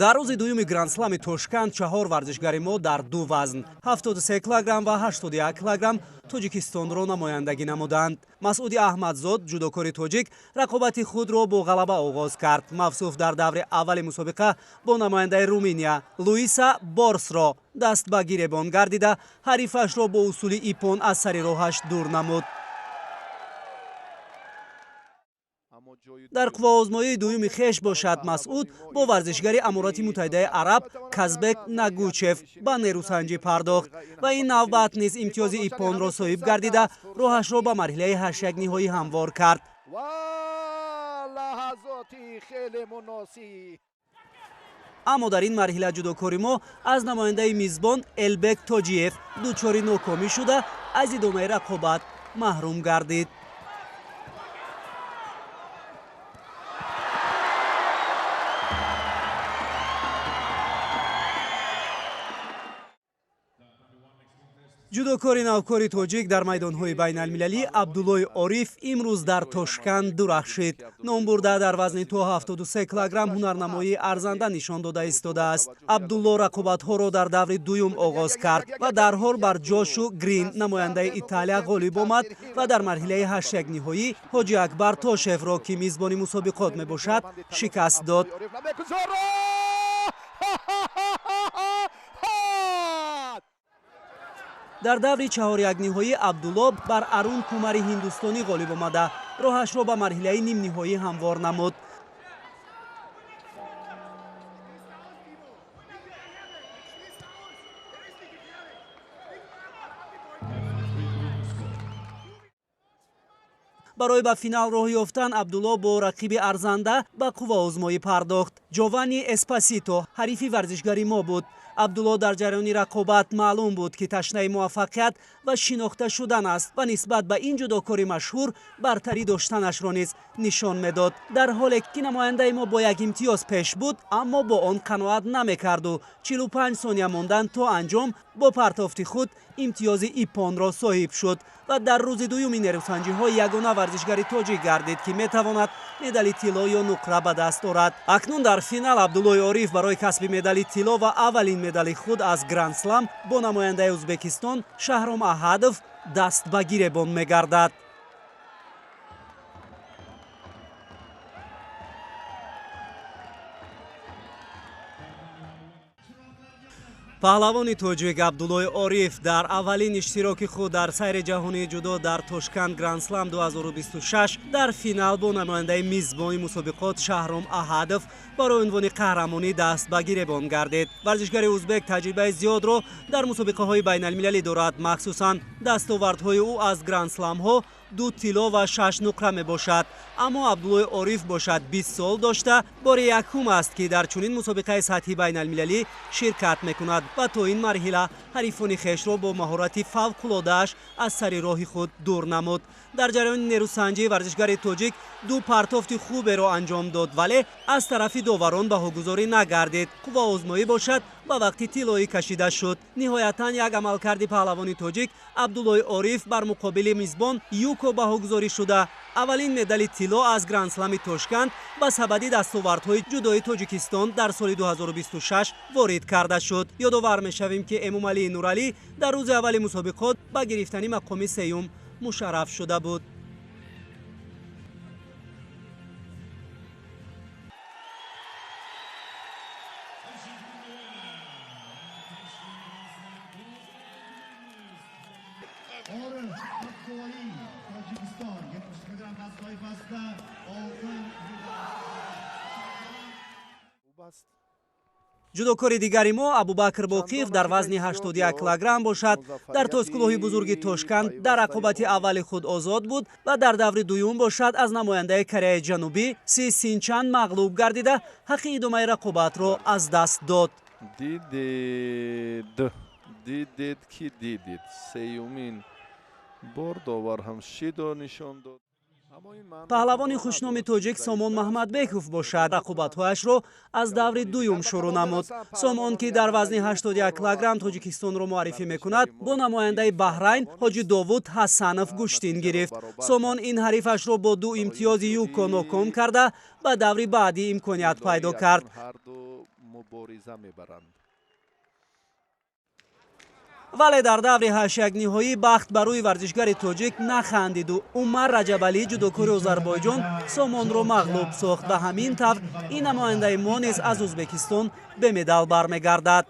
дар рӯзи дуюми Гранд Слами Тошканд 4 варзишгари мо дар 2 вазн 73 кг ва 81 кг Тоҷикистонро намояндагӣ намуданд. Масъуди Аҳмадзод, ҷудокори тоҷик, рақобати худро бо ғалаба оғоз кард. Мафсуф дар даври аввали мусобиқа бо намояндаи Руминия Луиса Борсро даст ба гиребон гардида, ҳарифашро бо усули ипон аз сари роҳаш дур намуд. дар қувваозмоии дуюми хеш бошад Масъуд бо варзишгари Аморати Муттаҳидаи Араб Казбек Нагучев ба нерӯсанҷӣ пардохт ва ин навбат низ имтиёзи ипонро соҳиб гардида, роҳашро ба марҳилаи ҳаштякниҳоӣ ҳамвор кард. аммо дар ин марҳила ҷудокори мо аз намояндаи мизбон Элбек Тоҷиев дучори нокомӣ шуда, аз идомаи рақобат маҳрум гардид. ҷудокори навкори тоҷик дар майдонҳои байналмилалӣ Абдуллои Ориф имрӯз дар Тошканд дурахшид. Номбурда дар вазни то 73 кг ҳунарнамоии арзанда нишон дода истодааст. Абдулло рақобатҳоро дар даври дуюм оғоз кард ва дарҳол бар ҷошу Гранд намояндаи Италия ғолиб омад ва дар марҳилаи ҳаштякниҳоӣ Ҳоҷи Акбар Тошевро, ки мизбони мусобиқот мебошад, шикаст дод. дар даври чаҳорякниҳоӣ Абдулло бар Арун Кумари ҳиндустонӣ ғолиб омада, роҳашро ба марҳилаи нимниҳоӣ ҳамвор намуд. барои ба финал роҳ ёфтан Абдулло бо рақиби арзанда ба қувваозмоӣ пардохт. Ҷованни Эспасито ҳарифи варзишгари мо буд. Абдулло дар ҷараёни рақобат маълум буд, ки ташнаи муваффақият ва шинохта шудан аст ва нисбат ба ин ҷудокори машҳур бартарӣ доштанашро низ нишон медод. дар ҳоле ки намояндаи мо бо як имтиёз пеш буд, аммо бо он қаноат намекарду 45 сония мондан то анҷом бо партофти худ имтиёзи ипонро соҳиб шуд ва дар рӯзи дуюми нерӯсанҷиҳо ягона варзишгари тоҷик гардид, ки метавонад медали тилло ё нуқра ба даст орад. акнун дар финал Абдуллои Ориф барои касби медали тилло ва аввалин медали худ аз Гранд Слам бо намояндаи Ӯзбекистон Шаҳром Аҳадов даст ба гиребон мегардад. паҳлавони тоҷик Абдуллои Ориф дар аввалин иштироки худ дар сайри ҷаҳонии ҷудо дар Тошканд Гранд Слам 2026 дар финал бо намояндаи мизбони мусобиқот Шаҳром Аҳадов барои унвони қаҳрамонӣ даст ба гиребон гардид. варзишгари ӯзбек таҷрибаи зиёдро дар мусобиқаҳои байналмилалӣ дорад. махсусан дастовардҳои ӯ аз Гранд Сламҳо 2 тилло ва 6 нуқра мебошад. аммо Абдуллои Ориф бошад 20 сол дошта бори якум аст, ки дар чунин мусобиқаи сатҳи байналмилалӣ ширкат мекунад ва то ин марҳила ҳарифони хешро бо маҳорати фавқулодааш аз сари роҳи худ дур намуд. дар ҷараёни нерӯсанҷӣ варзишгари тоҷик 2 партофти хуберо анҷом дод, вале аз тарафи доварон баҳогузорӣ нагардид. қувваозмоӣ бошад ба вақти тиллоӣ кашида шуд. ниҳоятан як амалкарди паҳлавони тоҷик Абдуллои Ориф бар муқобили мизбон юко баҳогузорӣ шуда аввалин медали тилло аз Гранд Слами Тошканд ба сабаби дастовардҳои ҷудои Тоҷикистон дар соли 2026 ворид карда шуд. ёдовар мешавем, ки Эмомалии Нуралӣ дар рӯзи аввали мусобиқот ба гирифтани мақоми сеюм мушарраф шуда буд. Orif, Abdulloi, Tojikiston 70 kg vazn toifasida oltin ҷудокори дигари мо Абубакр Боқиев дар вазни 81 кг бошад. дар тоскулоҳи бузурги Тошканд дар рақобати аввали худ озод буд ва дар даври дуюм бошад аз намояндаи Кореяи Ҷанубӣ Си Синчан мағлуб гардида ҳаққи идомаи рақобатро аз даст дод. дидед ки дидед сеюмин бор довар ҳам шидо нишон дод. паҳлавони хушноми тоҷик Сомон Маҳмадбеков бошад. рақобатҳояшро аз даври дуюм шурӯъ намуд. Сомон, ки дар вазни 81 кг Тоҷикистонро муаррифӣ мекунад, бо намояндаи Баҳрайн Ҳоҷи Довуд Ҳасанов гӯштин гирифт. Сомон ин ҳарифашро бо 2 имтиёзи юко ноком карда ба даври баъдӣ имконият пайдо кард. мубориза мебаранд. вале дар даври ҳаштякниҳоӣ бахт ба рӯи варзишгари тоҷик нахандиду Умар Раҷабалӣ ҷудокори Озарбойҷон Сомонро мағлуб сохт ва ҳамин тавр ин намояндаи мо низ аз Ӯзбекистон бе медал бармегардад.